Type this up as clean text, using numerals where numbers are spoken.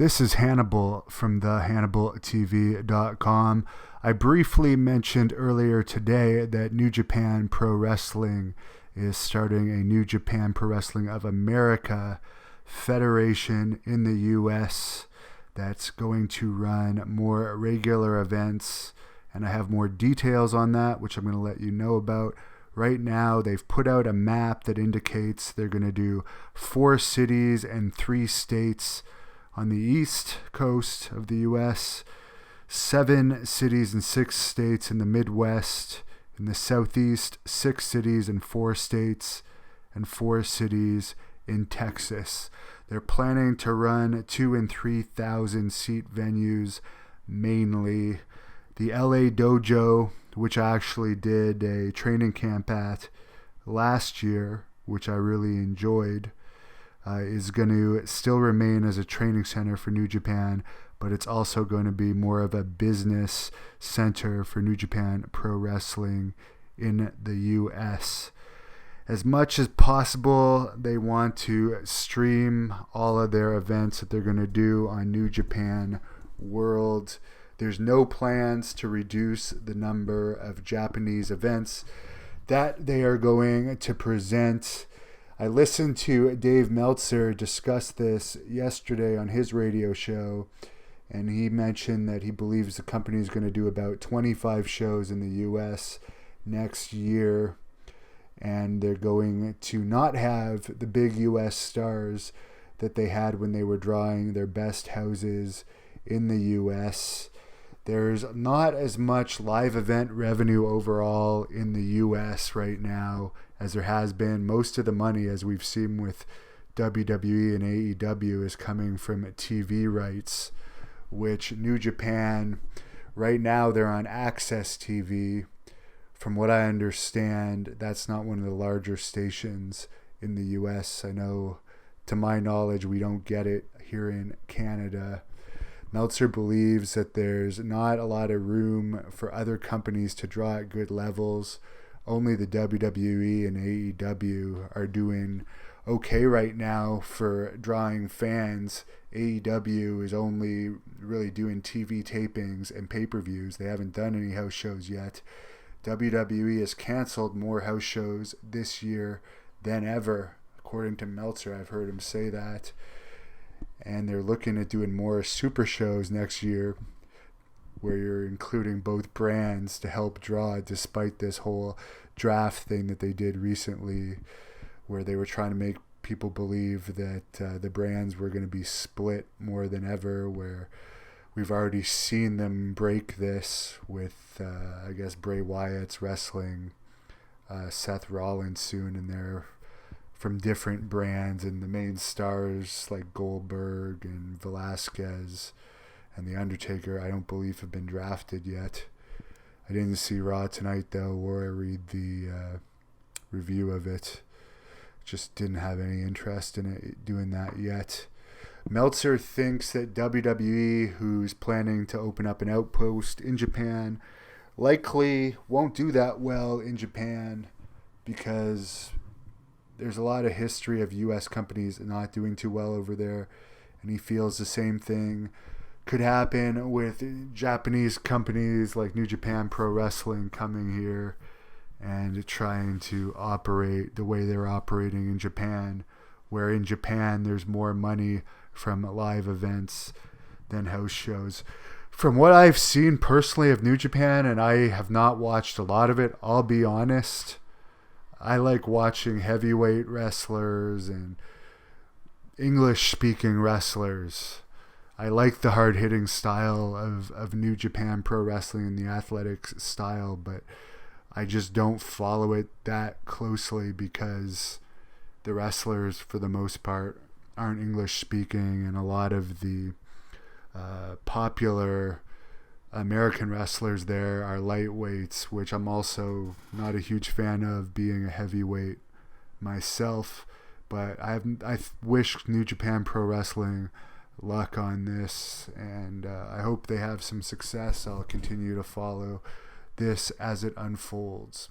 This is Hannibal from the HannibalTV.com. I briefly mentioned earlier today that New Japan Pro Wrestling is starting a New Japan Pro Wrestling of America federation in the U.S. that's going to run more regular events, and I have more details on that, which I'm going to let you know about. Right now, they've put out a map that indicates they're going to do 4 cities and 3 states on the east coast of the U.S., 7 cities and 6 states in the Midwest, in the Southeast, 6 cities and 4 states, and 4 cities in Texas. They're planning to run 2,000 and 3,000 seat venues, mainly. The LA Dojo, which I actually did a training camp at last year, which I really enjoyed, is going to still remain as a training center for New Japan, but it's also going to be more of a business center for New Japan Pro Wrestling in the U.S. As much as possible, they want to stream all of their events that they're going to do on New Japan World. There's no plans to reduce the number of Japanese events that they are going to present. I listened to Dave Meltzer discuss this yesterday on his radio show, and he mentioned that he believes the company is going to do about 25 shows in the U.S. next year, and they're going to not have the big U.S. stars that they had when they were drawing their best houses in the U.S. There's not as much live event revenue overall in the U.S. right now as there has been. Most of the money, as we've seen with WWE and AEW, is coming from TV rights, which New Japan, right now they're on Access TV. From what I understand, that's not one of the larger stations in the U.S. I know, to my knowledge, we don't get it here in Canada. Meltzer believes that there's not a lot of room for other companies to draw at good levels. Only the WWE and AEW are doing okay right now for drawing fans. AEW is only really doing TV tapings and pay-per-views. They haven't done any house shows yet. WWE has canceled more house shows this year than ever. According to Meltzer, I've heard him say that. And they're looking at doing more super shows next year, where you're including both brands to help draw, despite this whole draft thing that they did recently, where they were trying to make people believe that the brands were going to be split more than ever, where we've already seen them break this with, I guess, Bray Wyatt's wrestling Seth Rollins soon, and they're from different brands, and the main stars like Goldberg and Velasquez and The Undertaker, I don't believe have been drafted yet. I didn't see Raw tonight, though, or read the review of it. Just didn't have any interest in it doing that yet. Meltzer thinks that WWE, who's planning to open up an outpost in Japan, likely won't do that well in Japan because there's a lot of history of U.S. companies not doing too well over there, and he feels the same thing could happen with Japanese companies like New Japan Pro Wrestling coming here and trying to operate the way they're operating in Japan, where in Japan there's more money from live events than house shows. From what I've seen personally of New Japan, and I have not watched a lot of it, I'll be honest, I like watching heavyweight wrestlers and English-speaking wrestlers. I like the hard-hitting style of New Japan Pro Wrestling and the athletic style, but I just don't follow it that closely because the wrestlers, for the most part, aren't English-speaking, and a lot of the popular American wrestlers there are lightweights, which I'm also not a huge fan of, being a heavyweight myself. But I wish New Japan Pro Wrestling luck on this, and I hope they have some success. I'll continue to follow this as it unfolds.